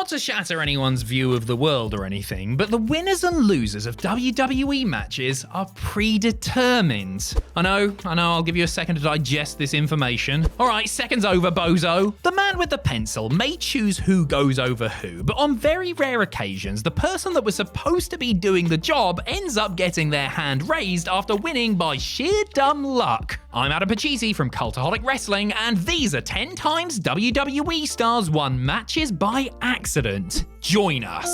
Not to shatter anyone's view of the world or anything, but the winners and losers of WWE matches are predetermined. I know, I'll give you a second to digest this information. Alright, seconds over, bozo. The man with the pencil may choose who goes over who, but on very rare occasions, the person that was supposed to be doing the job ends up getting their hand raised after winning by sheer dumb luck. I'm Adam Pachisi from Cultaholic Wrestling, and these are 10 times WWE stars won matches by accident. Join us.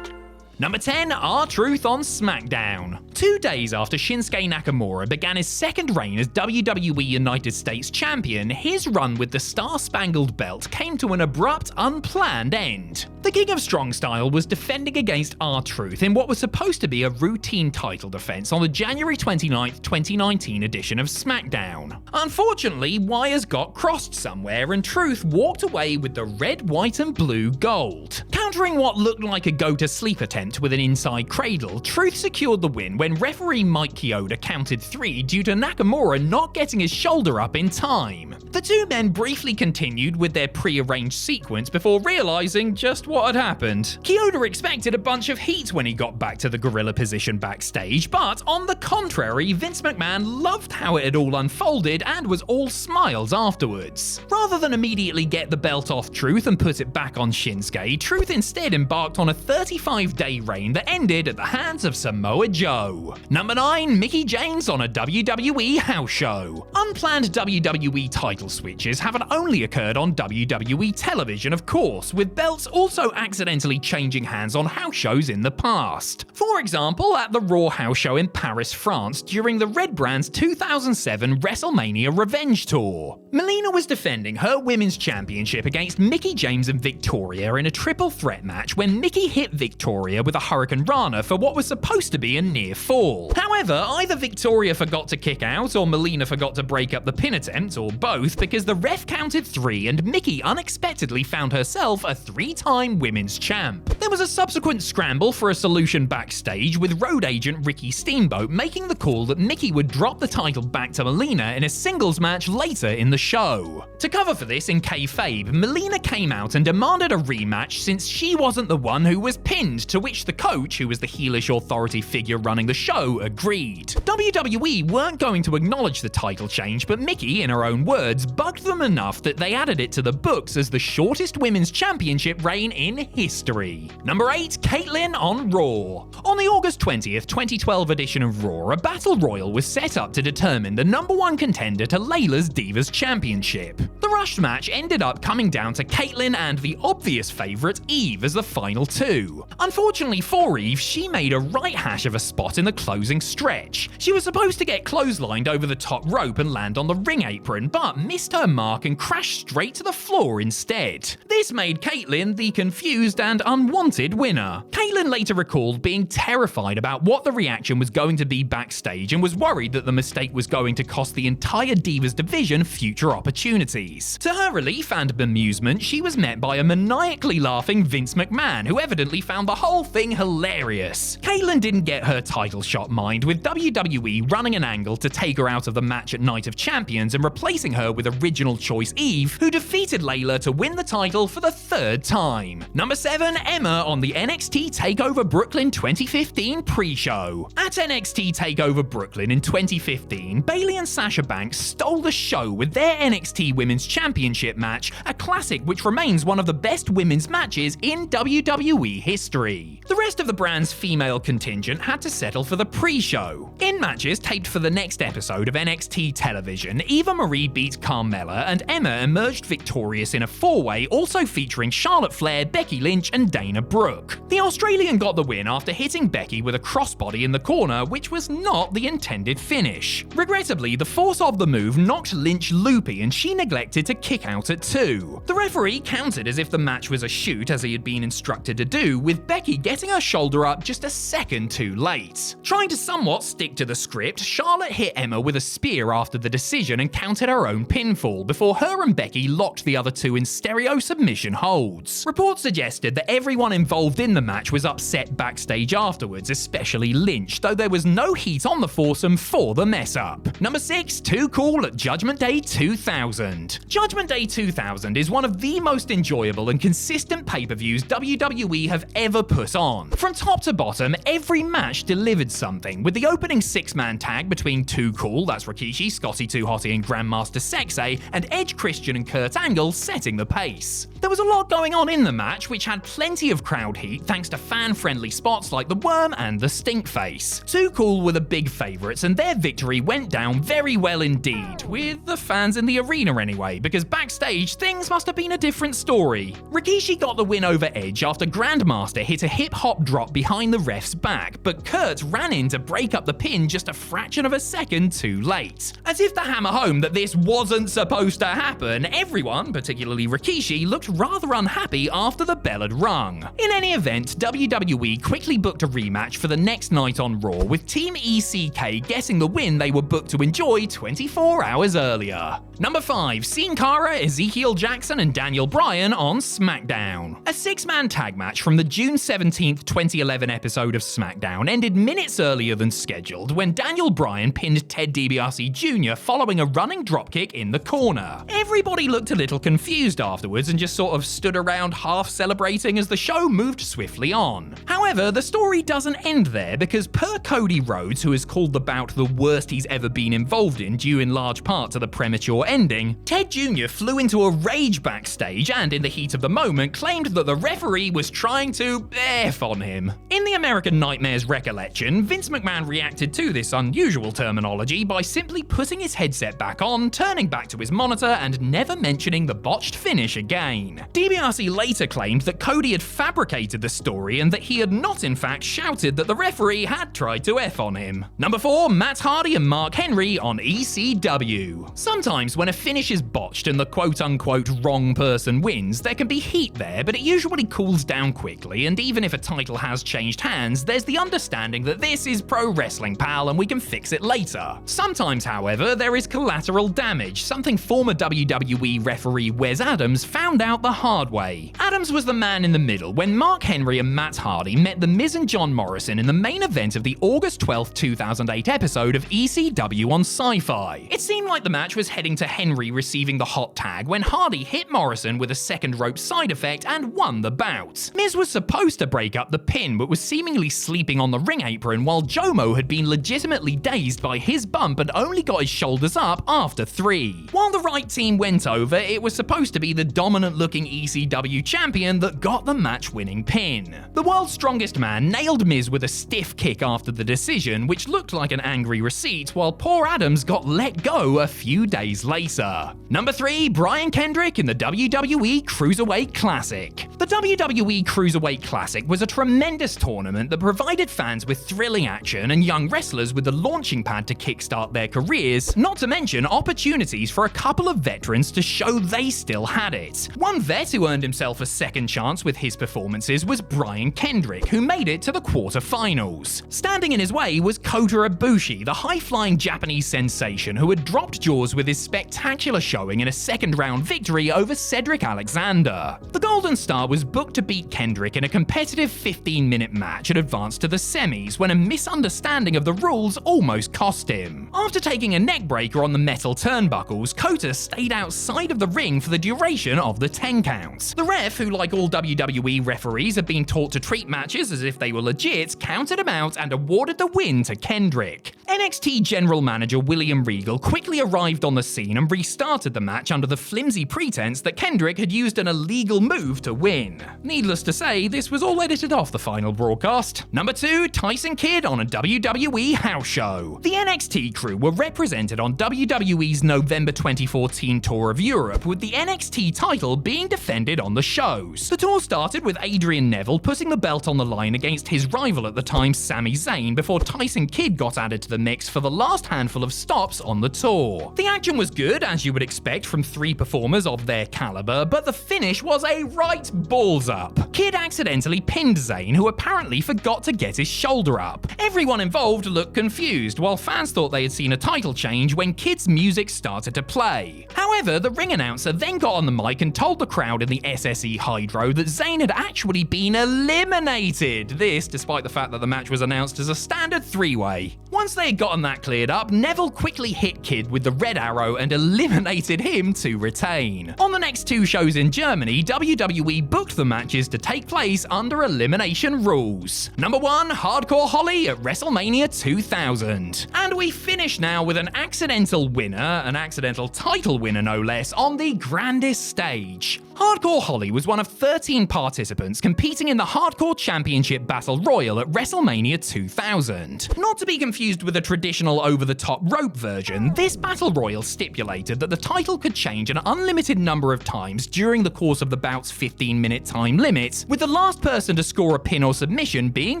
Number 10, R-Truth on SmackDown. 2 days after Shinsuke Nakamura began his second reign as WWE United States Champion, his run with the Star-Spangled Belt came to an abrupt, unplanned end. The King of Strong Style was defending against R-Truth in what was supposed to be a routine title defense on the January 29th, 2019 edition of SmackDown. Unfortunately, wires got crossed somewhere and Truth walked away with the red, white and blue gold. Countering what looked like a go-to-sleep attempt with an inside cradle, Truth secured the win when referee Mike Chioda counted 3 due to Nakamura not getting his shoulder up in time. The two men briefly continued with their pre-arranged sequence before realizing just what had happened. Chioda expected a bunch of heat when he got back to the gorilla position backstage, but on the contrary, Vince McMahon loved how it had all unfolded and was all smiles afterwards. Rather than immediately get the belt off Truth and put it back on Shinsuke, Truth instead embarked on a 35-day reign that ended at the hands of Samoa Joe. Number 9, Mickie James on a WWE house show. Unplanned WWE title switches haven't only occurred on WWE television, of course, with belts also accidentally changing hands on house shows in the past. For example, at the Raw house show in Paris, France, during the Red Brand's 2007 Wrestlemania Revenge Tour. Melina was defending her women's championship against Mickie James and Victoria in a triple threat match when Mickie hit Victoria with a Hurricane Rana for what was supposed to be a near fall. However, either Victoria forgot to kick out or Melina forgot to break up the pin attempt, or both, because the ref counted 3 and Mickie unexpectedly found herself a 3-time women's champ. There was a subsequent scramble for a solution backstage, with road agent Ricky Steamboat making the call that Mickie would drop the title back to Melina in a singles match later in the show. To cover for this in kayfabe, Melina came out and demanded a rematch since she wasn't the one who was pinned, to which the coach, who was the heelish authority figure running the show, agreed. WWE weren't going to acknowledge the title change, but Mickie, in her own words, bugged them enough that they added it to the books as the shortest women's championship reign in history. Number 8, Caitlyn on Raw. On the August 20th, 2012 edition of Raw, a battle royal was set up to determine the number 1 contender to Layla's Divas Championship. The rushed match ended up coming down to Caitlyn and the obvious favourite Eve as the final 2. Unfortunately for Eve, she made a right hash of a spot in the closing stretch. She was supposed to get clotheslined over the top rope and land on the ring apron, but missed her mark and crashed straight to the floor instead. This made Caitlyn the confused and unwanted winner. Caitlyn later recalled being terrified about what the reaction was going to be backstage and was worried that the mistake was going to cost the entire Divas division future opportunities. To her relief and bemusement, she was met by a maniacally laughing Vince McMahon, who evidently found the whole thing hilarious. Caitlyn didn't get her title shot mined, with WWE running an angle to take her out of the match at Night of Champions and replacing her with original choice Eve, who defeated Layla to win the title for the 3rd time. Number 7, Emma on the NXT TakeOver Brooklyn 2015 pre-show. At NXT TakeOver Brooklyn in 2015, Bayley and Sasha Banks stole the show with their NXT Women's Championship match, a classic which remains one of the best women's matches in WWE history. The rest of the brand's female contingent had to settle for the pre-show. In matches taped for the next episode of NXT television, Eva Marie beat Carmella and Emma emerged victorious in a 4-way, also featuring Charlotte Flair, Becky Lynch and Dana Brooke. The Australian got the win after hitting Becky with a crossbody in the corner, which was not the intended finish. Regrettably, the force of the move knocked Lynch loopy and she neglected to kick out at 2. The referee counted as if the match was a shoot, as he had been instructed to do, with Becky getting her shoulder up just a second too late. Trying to somewhat stick to the script, Charlotte hit Emma with a spear after the decision and counted her own pinfall, before her and Becky locked the other two in stereo submission holds. Reports suggested that everyone everyone involved in the match was upset backstage afterwards, especially Lynch, though there was no heat on the foursome for the mess-up. Number 6, Too Cool at Judgment Day 2000. Judgment Day 2000 is one of the most enjoyable and consistent pay-per-views WWE have ever put on. From top to bottom, every match delivered something, with the opening 6-man tag between Too Cool, that's Rikishi, Scotty 2 Hotty and Grandmaster Sexay, and Edge Christian and Kurt Angle setting the pace. There was a lot going on in the match, which had plenty of crowd heat thanks to fan-friendly spots like the Worm and the Stink Face. Too Cool were the big favourites, and their victory went down very well indeed, with the fans in the arena anyway, because backstage things must have been a different story. Rikishi got the win over Edge after Grandmaster hit a hip-hop drop behind the ref's back, but Kurt ran in to break up the pin just a fraction of a second too late. As if to hammer home that this wasn't supposed to happen, everyone, particularly Rikishi, looked rather unhappy after the bell had rung. In any event, WWE quickly booked a rematch for the next night on Raw, with Team ECK getting the win they were booked to enjoy 24 hours earlier. Number 5, Sin Cara, Ezekiel Jackson and Daniel Bryan on SmackDown. A 6-man tag match from the June 17th, 2011 episode of SmackDown ended minutes earlier than scheduled when Daniel Bryan pinned Ted DiBiase Jr. following a running dropkick in the corner. Everybody looked a little confused afterwards and just sort of stood around half celebrating as the show moved swiftly on. However, the story doesn't end there, because per Cody Rhodes, who has called the bout the worst he's ever been involved in due in large part to the premature ending, Ted Jr. flew into a rage backstage and in the heat of the moment claimed that the referee was trying to F on him. In the American Nightmare's recollection, Vince McMahon reacted to this unusual terminology by simply putting his headset back on, turning back to his monitor and never mentioning the botched finish again. DiBiase later claimed that Cody had fabricated the story and that he had not in fact shouted that the referee had tried to F on him. Number 4, Matt Hardy and Mark Henry on ECW. Sometimes when a finish is botched and the quote-unquote wrong person wins, there can be heat there, but it usually cools down quickly, and even if a title has changed hands, there's the understanding that this is pro wrestling, pal, and we can fix it later. Sometimes, however, there is collateral damage, something former WWE referee Wes Adams found out the hard way. Adams was the man in the middle when Mark Henry and Matt Hardy met The Miz and John Morrison in the main event of the August 12, 2008 episode of ECW on Sci-Fi. It seemed like the match was heading to Henry receiving the hot tag when Hardy hit Morrison with a second rope side effect and won the bout. Miz was supposed to break up the pin but was seemingly sleeping on the ring apron, while Jomo had been legitimately dazed by his bump and only got his shoulders up after 3. While the right team went over, it was supposed to be the dominant-looking ECW champion that got the match-winning pin. The world's strongest man nailed Miz with a stiff kick after the decision, which looked like an angry receipt, while poor Adams got let go a few days later. Number 3, Bryan Kendrick in the WWE Cruiserweight Classic. The WWE Cruiserweight Classic was a tremendous tournament that provided fans with thrilling action and young wrestlers with the launching pad to kickstart their careers, not to mention opportunities for a couple of veterans to show they still had it. One vet who earned himself a second chance with his performances was Bryan Kendrick, who made it to the quarterfinals. Standing in his way was Kota Ibushi, the high-flying Japanese sensation who had dropped jaws with his spectacular showing in a second-round victory over Cedric Alexander. The Golden Star was booked to beat Kendrick in a competitive 15-minute match and advance to the semis when a misunderstanding of the rules almost cost him. After taking a neckbreaker on the metal turnbuckles, Kota stayed outside of the ring for the duration of the 10 counts. The ref, who like all WWE referees had been taught to treat matches as if they were legit, counted him out and awarded the win to Kendrick. NXT General Manager William Regal quickly arrived on the scene and restarted the match under the flimsy pretense that Kendrick had used an illegal move to win. Needless to say, this was all edited off the final broadcast. Number 2, Tyson Kidd on a WWE house show. The NXT crew were represented on WWE's November 2014 tour of Europe, with the NXT title being defended on the shows. The tour started with Adrian Neville putting the belt on the line against his rival at the time, Sami Zayn, before Tyson Kidd got added to the mix for the last handful of stops on the tour. The action was good, as you would expect from 3 performers of their caliber, but the finish was a right balls up. Kid accidentally pinned Zayn, who apparently forgot to get his shoulder up. Everyone involved looked confused, while fans thought they had seen a title change when Kid's music started to play. However, the ring announcer then got on the mic and told the crowd in the SSE Hydro that Zayn had actually been eliminated. This, despite the fact that the match was announced as a standard 3-way. Once they had gotten that cleared up, Neville quickly hit Kid with the red arrow and eliminated him to retain. On the next 2 shows in Germany, WWE booked the matches to take place under elimination rules. Number 1, Hardcore Holly at WrestleMania 2000. And we finish now with an accidental winner, an accidental title winner no less, on the grandest stage. Hardcore Holly was one of 13 participants competing in the Hardcore Championship Battle Royal at WrestleMania 2000. Not to be confused with a traditional over-the-top rope version, this Battle Royal stipulated that the title could change an unlimited number of times during the course of the bout's 15-minute time limit, with the last person to score a pin or submission being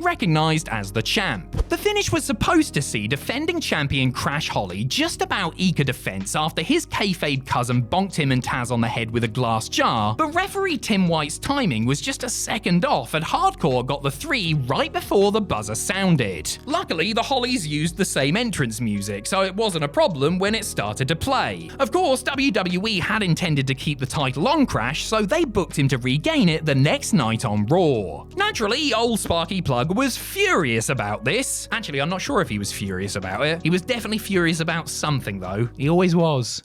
recognized as the champ. The finish was supposed to see defending champion Crash Holly just about eke a defense after his kayfabe cousin bonked him and Taz on the head with a glass jar, but referee Tim White's timing was just a second off and Hardcore got the 3 right before the buzzer sounded. Luckily, the Hollies used the same entrance music, so it wasn't a problem when it started to play. Of course, WWE had intended to keep the title on Crash, so they booked him to regain it the next night on Raw. Naturally, old Sparky Plug was furious about this. Actually, I'm not sure if he was furious about it. He was definitely furious about something though. He always was.